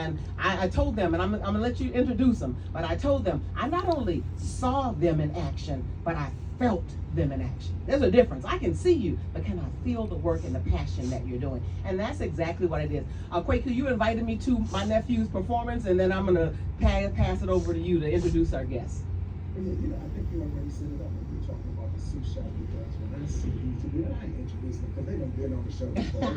And I told them, and I'm gonna let you introduce them, but I told them, I not only saw them in action, but I felt them in action. There's a difference. I can see you, but can I feel the work and the passion that you're doing? And that's exactly what it is. Quaker, you invited me to my nephew's performance, and then I'm gonna pass it over to you to introduce our guests. Yeah, I think you already set it up when you're talking about the sous chef, because when I see these two, I ain't introduced them because they done been on the show before.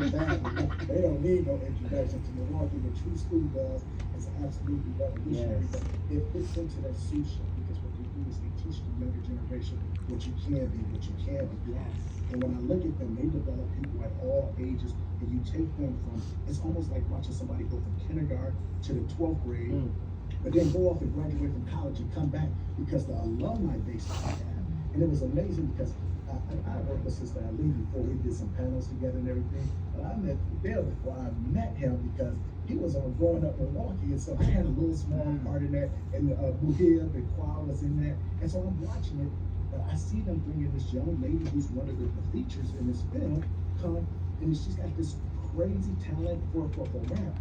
They don't need no introduction to Milwaukee. What TRUE Skool does is absolutely revolutionary. Yes. But it fits into that sous chef, because what they do is they teach the younger generation what you can be, what you can be. Yes. And when I look at them, they develop people at all ages, and you take them from, it's almost like watching somebody go from kindergarten to the 12th grade. But then go off and graduate from college and come back, because the alumni base that they have. And it was amazing because I worked with Sister Ali before. We did some panels together and everything. But I met Bill before I met him, because he was on Growing Up Milwaukee, and so I had a little small part in that, and Muhib and Kwa was in that. And so I'm watching it, but I see them bringing this young lady who's one of the features in this film come, and she's got this crazy talent for rap.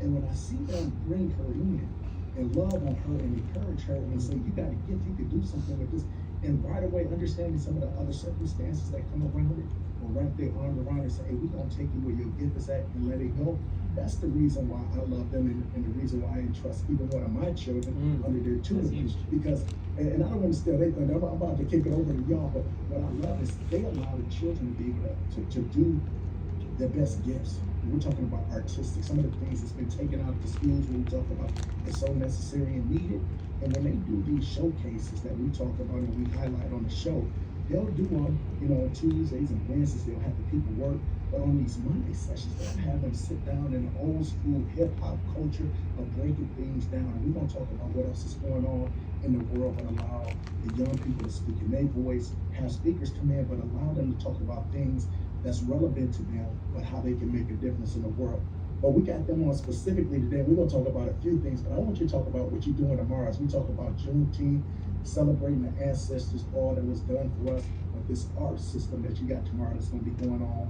And when I see them bring her in, and love on her and encourage her and say, you got a gift, you could do something with this, and right away understanding some of the other circumstances that come around it, or wrap their arm around it and say, hey, we're gonna take you where your gift is at and let it go. That's the reason why I love them, and the reason why I entrust even one of my children under their tutelage. Because, and I don't want to steal their thunder, I'm about to kick it over to y'all, but what I love is they allow the children to be able to do their best gifts. We're talking about artistic, some of the things that's been taken out of the schools when we talk about it's so necessary and needed. And when they do these showcases that we talk about and we highlight on the show, they'll do them, on Tuesdays and Wednesdays, they'll have the people work. But on these Monday sessions, they'll have them sit down in the old school hip hop culture of breaking things down. And we're gonna talk about what else is going on in the world, but allow the young people to speak in their voice, have speakers come in, but allow them to talk about things that's relevant to them, but how they can make a difference in the world. But we got them on specifically today. We're gonna talk about a few things, but I want you to talk about what you're doing tomorrow as we talk about Juneteenth, celebrating the ancestors, all that was done for us, but this art system that you got tomorrow that's gonna be going on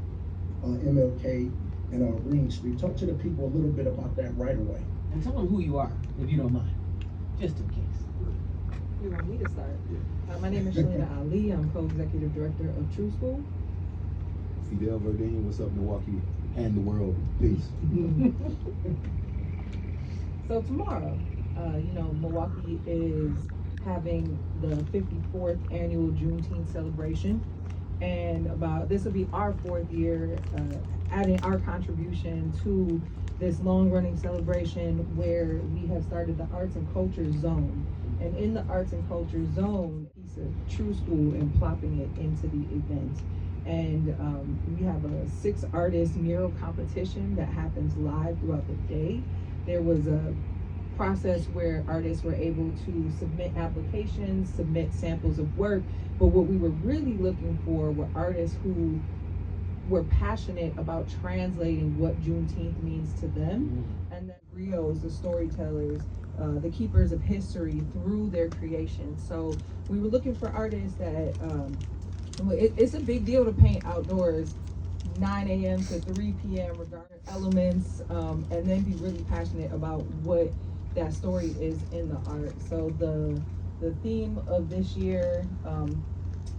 MLK and Ring Street. Talk to the people a little bit about that right away. And tell them who you are, if you don't mind, just in case. You want me to start? My name is Shalina Ali. I'm co-executive director of TRUE Skool. Fidel Verdine, what's up, Milwaukee and the world? Peace. So tomorrow, Milwaukee is having the 54th annual Juneteenth celebration, and this will be our 4th year adding our contribution to this long-running celebration, where we have started the Arts and Culture Zone. And in the Arts and Culture Zone, piece of TRUE Skool and plopping it into the event. And we have a 6-artist mural competition that happens live throughout the day. There was a process where artists were able to submit applications, submit samples of work, but what we were really looking for were artists who were passionate about translating what Juneteenth means to them, and then griots, the storytellers, the keepers of history through their creation. So we were looking for artists that it's a big deal to paint outdoors 9 a.m. to 3 p.m. regarding elements, and then be really passionate about what that story is in the art. So the theme of this year,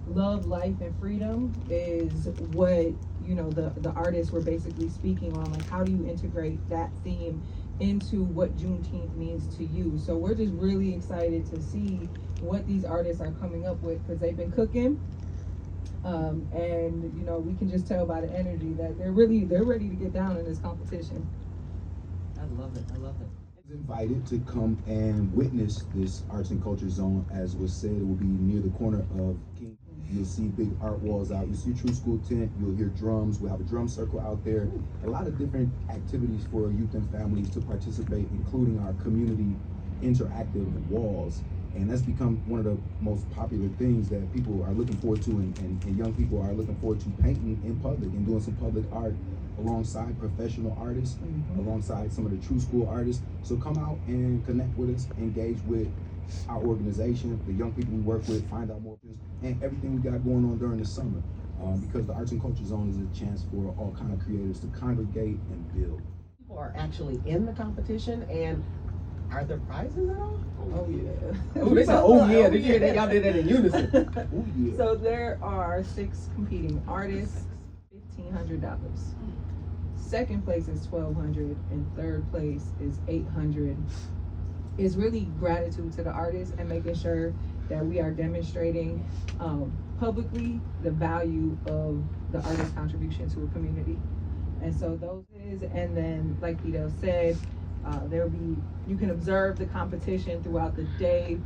love, life, and freedom, is what the artists were basically speaking on. Like, how do you integrate that theme into what Juneteenth means to you? So we're just really excited to see what these artists are coming up with, because they've been cooking. And we can just tell by the energy that they're ready to get down in this competition. I love it. Invited to come and witness this Arts and Culture Zone. As was said, it will be near the corner of King. You'll see big art walls out. You'll see a TRUE Skool tent. You'll hear drums. We'll have a drum circle out there. A lot of different activities for youth and families to participate, including our community interactive walls. And that's become one of the most popular things that people are looking forward to, and young people are looking forward to painting in public and doing some public art alongside professional artists, alongside some of the TRUE Skool artists. So come out and connect with us, engage with our organization, the young people we work with, find out more, and everything we got going on during the summer. Because the Arts and Culture Zone is a chance for all kind of creators to congregate and build. are actually in the competition, and are there prizes at all? Oh yeah. Oh, they said, oh yeah, y'all did that in unison. Oh, yeah. So there are 6 competing artists, $1,500. Second place is $1,200, and third place is $800. It's really gratitude to the artists and making sure that we are demonstrating publicly the value of the artist's contribution to a community. And so those is, and then like Fidel said, you can observe the competition throughout the day.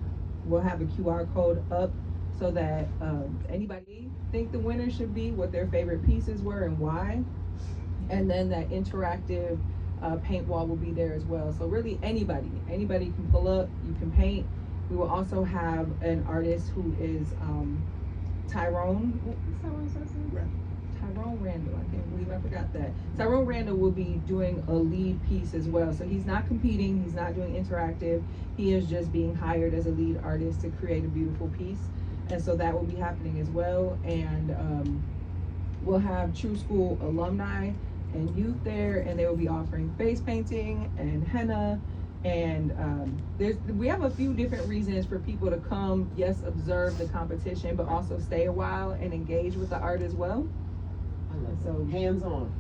We'll have a QR code up so that anybody think the winner should be, what their favorite pieces were and why. And then that interactive paint wall will be there as well. So really anybody can pull up, you can paint. We will also have an artist who is Tyrone. Is Tyrone Tyrone Randall, I can't believe I forgot that. Tyrone Randall will be doing a lead piece as well. So he's not competing, he's not doing interactive. He is just being hired as a lead artist to create a beautiful piece. And so that will be happening as well. And we'll have TRUE Skool alumni and youth there, and they will be offering face painting and henna. And we have a few different reasons for people to come, yes, observe the competition, but also stay a while and engage with the art as well. So hands-on.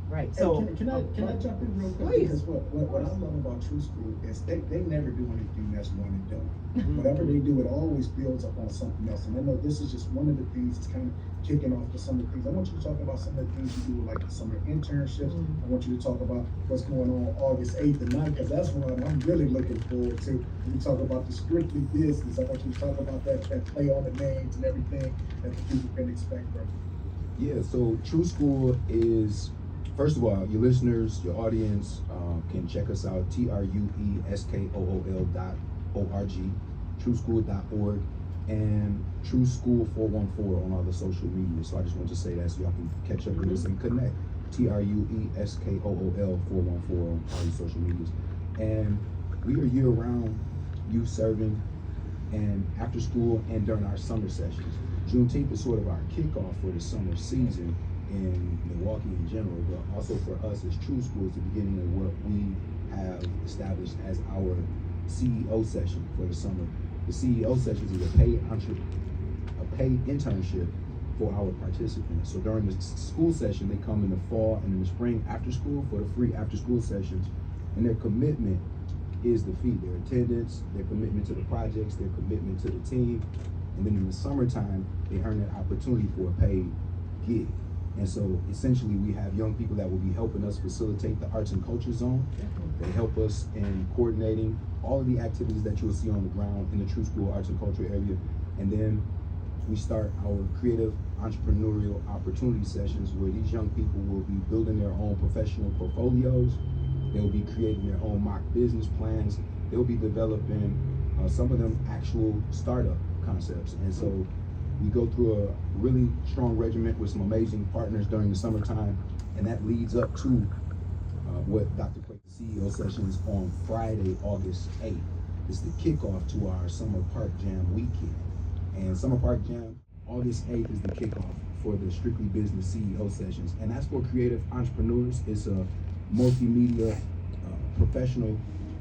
Right. So can I jump in real quick? Please. Because what I love about TRUE Skool is they never do anything that's one and done. Whatever they do, it always builds up on something else. And I know this is just one of the things that's kind of kicking off the summer things. I want you to talk about some of the things you do, like the summer internships. I want you to talk about what's going on August 8th and 9th, because that's one I'm really looking forward to. When you talk about the strictly business, I want you to talk about that play on the names and everything that the people can expect from you. Yeah, so TRUE Skool is, first of all, your listeners, your audience can check us out, TRUESKOOL.org, TrueSchool.org, and TRUE Skool 414 on all the social media. So I just want to say that so y'all can catch up with us and connect. TRUESKOOL 414 on all the social medias. And we are year-round youth serving and after school and during our summer sessions. Juneteenth is sort of our kickoff for the summer season in Milwaukee in general, but also for us as TRUE Skool is the beginning of what we have established as our CEO session for the summer. The CEO sessions is a paid internship for our participants. So during the school session, they come in the fall and in the spring after school for the free after school sessions, and their commitment is the fee, their attendance, their commitment to the projects, their commitment to the team. And then in the summertime, they earn that opportunity for a paid gig. And so essentially we have young people that will be helping us facilitate the arts and culture zone. They help us in coordinating all of the activities that you'll see on the ground in the TRUE Skool arts and culture area. And then we start our creative entrepreneurial opportunity sessions where these young people will be building their own professional portfolios. They'll be creating their own mock business plans. They'll be developing some of them actual startup concepts. And so we go through a really strong regiment with some amazing partners during the summertime, and that leads up to what Dr. Quake, the CEO sessions on Friday, August 8th. It's the kickoff to our Summer Park Jam weekend. And Summer Park Jam, August 8th is the kickoff for the Strictly Business CEO sessions. And that's for creative entrepreneurs. It's a multimedia professional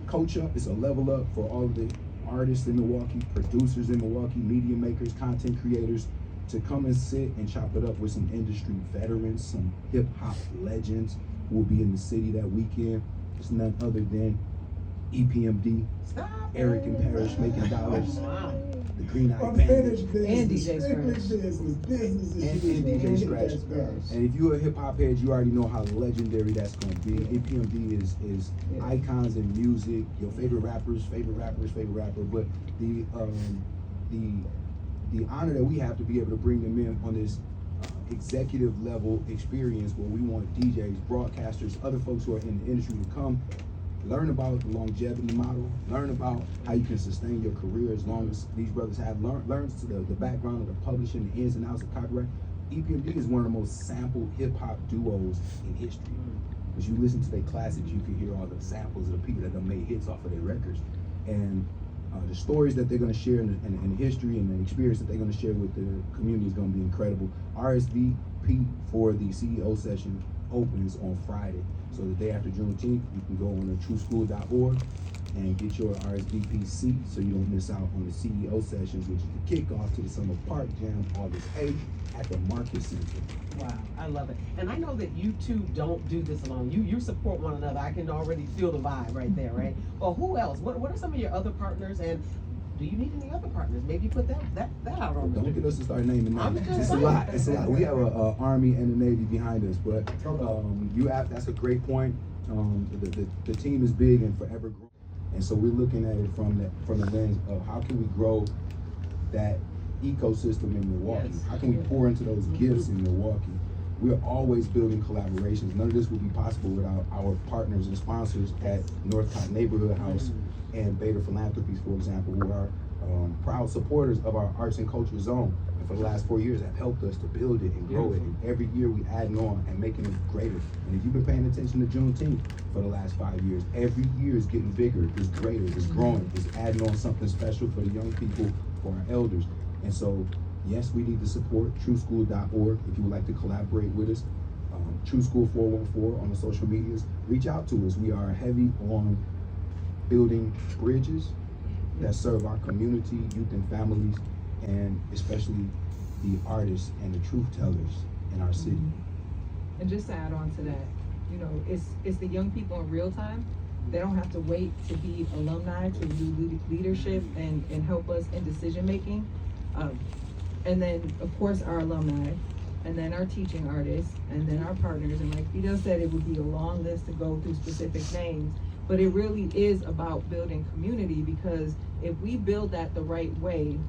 coach-up. It's a level up for all of the artists in Milwaukee, producers in Milwaukee, media makers, content creators, to come and sit and chop it up with some industry veterans, some hip hop legends who will be in the city that weekend. It's none other than EPMD, Eric and Parrish making dollars, the Green Eye Bandits, and DJ Scratch. and DJ Scratch. And if you're a hip hop head, you already know how legendary that's going to be. EPMD is icons in music, your favorite rapper. But the honor that we have to be able to bring them in on this executive level experience where we want DJs, broadcasters, other folks who are in the industry to come learn about the longevity model, learn about how you can sustain your career as long as these brothers have learned the background of the publishing, the ins and outs of copyright. EPMD is one of the most sampled hip-hop duos in history. As you listen to their classics, you can hear all the samples of the people that have made hits off of their records. And the stories that they're going to share in the history and the experience that they're going to share with the community is going to be incredible. RSVP for the CEO session opens on Friday. So the day after Juneteenth, you can go on to TrueSchool.org and get your RSVP seat so you don't miss out on the CEO sessions, which is the kickoff to the Summer Park Jam August 8th at the Market Center. Wow, I love it. And I know that you two don't do this alone. You support one another. I can already feel the vibe right there, right? Well, who else? What are some of your other partners, and do you need any other partners? Maybe put that out on the Don't get us to start naming I'm names. just It's a saying. lot. It's a lot. We have a Army and a Navy behind us, but that's a great point. The team is big and forever growing, and so we're looking at it from the lens of how can we grow that ecosystem in Milwaukee? Yes. How can we pour into those gifts in Milwaukee? We're always building collaborations. None of this would be possible without our partners and sponsors at Northcott Neighborhood House and Beta Philanthropies, for example, who are proud supporters of our arts and culture zone. And for the last 4 years have helped us to build it and grow it. And every year we adding on and making it greater. And if you've been paying attention to Juneteenth for the last 5 years, every year is getting bigger, it's greater, it's growing, it's adding on something special for the young people, for our elders. And so, yes, we need to support TrueSchool.org if you would like to collaborate with us. True School 414 on the social medias. Reach out to us. We are heavy on building bridges that serve our community, youth and families, and especially the artists and the truth tellers in our city. And just to add on to that, you know, it's the young people in real time. They don't have to wait to be alumni to do leadership and help us in decision making. And then of course our alumni, and then our teaching artists, and then our partners. And like Vito said, it would be a long list to go through specific names, but it really is about building community, because if we build that the right way,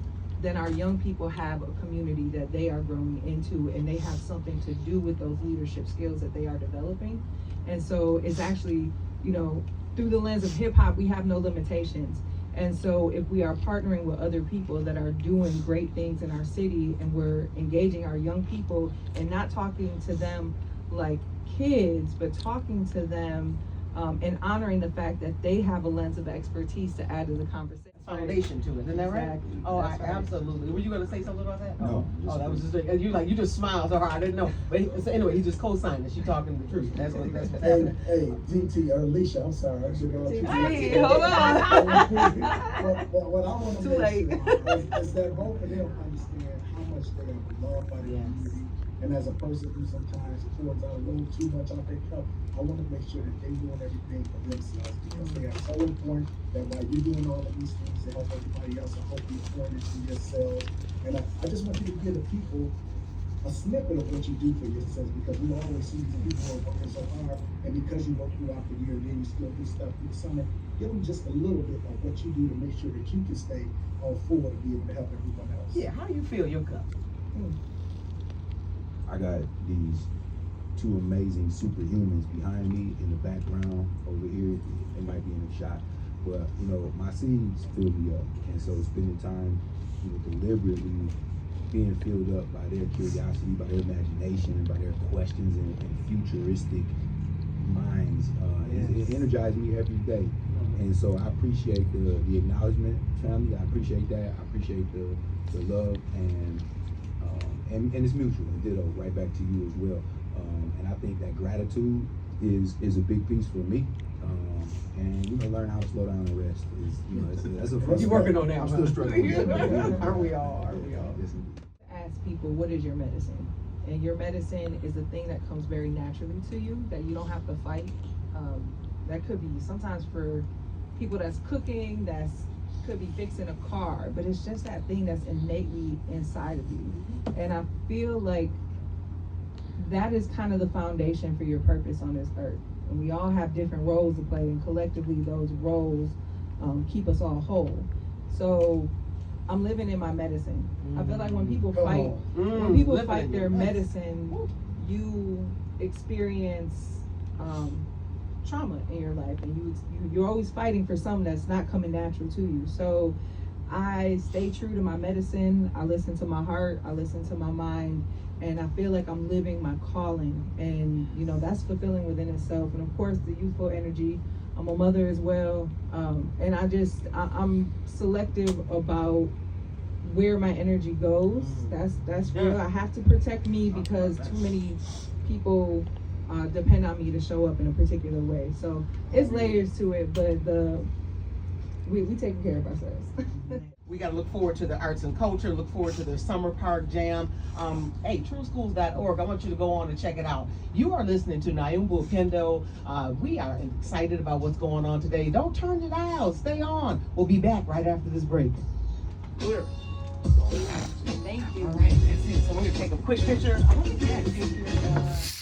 then our young people have a community that they are growing into, and they have something to do with those leadership skills that they are developing. And so it's actually, you know, through the lens of hip hop, we have no limitations. And so if we are partnering with other people that are doing great things in our city, and we're engaging our young people and not talking to them like kids, but talking to them and honoring the fact that they have a lens of expertise to add to the conversation. foundation to it, isn't that right? Exactly. Oh, That's right. Absolutely. Were you gonna say something about that? No, Oh, that was just you just smiled so hard. I didn't know. But so anyway, he just co-signed it. She talking the truth. That's what's happening. Hey, DT, Alicia, I'm sorry. I should go. Hey, hold on. What I want to Too late. make sure is that both of them understand how much they are beloved by the Yes. community. And as a person who sometimes pours out a little too much out their cup, I want to make sure that they're doing everything for themselves, because they are so important that while you're doing all of these things to help everybody else, I hope you're pouring into yourselves. And I just want you to give the people a snippet of what you do for yourselves, because we always see these people who are working so hard, and because you work throughout the year and then you still do stuff through the summer, give them just a little bit of what you do to make sure that you can stay on forward and be able to help everyone else. Yeah, how do you feel your cup? I got these two amazing superhumans behind me in the background over here. They might be in the shot, but you know, my seeds fill me up, and so spending time, you know, deliberately being filled up by their curiosity, by their imagination, by their questions and futuristic minds, it energizes me every day. And so I appreciate the acknowledgement, family. I appreciate that. I appreciate the love, and it's mutual. And ditto, right back to you as well. And I think that gratitude is a big piece for me. And you know, learn how to slow down and rest is, you know, that's a fun. You working on that? I'm still struggling with that. Are we all? Are we all? Yes, indeed. Ask people, what is your medicine? And your medicine is a thing that comes very naturally to you, that you don't have to fight. That could be sometimes for people that's cooking, could be fixing a car, but it's just that thing that's innately inside of you. And I feel like that is kind of the foundation for your purpose on this earth. And we all have different roles to play, and collectively those roles keep us all whole. So I'm living in my medicine. I feel like when people fight, their medicine, you experience trauma in your life, and you're always fighting for something that's not coming natural to you. So I stay true to my medicine. I listen to my heart. I listen to my mind, and I feel like I'm living my calling, and you know, that's fulfilling within itself. And of course, the youthful energy. I'm a mother as well, and I'm selective about where my energy goes. That's real. I have to protect me, because too many people depend on me to show up in a particular way. So it's layers to it, but we taking care of ourselves. We got to look forward to the arts and culture, look forward to the summer park jam. Hey, TrueSchools.org, I want you to go on and check it out. You are listening to Nyumba Upendo. We are excited about what's going on today. Don't turn your dial, stay on. We'll be back right after this break. Clear. Thank you. All right, that's it. So we're going to take a quick picture. I want to get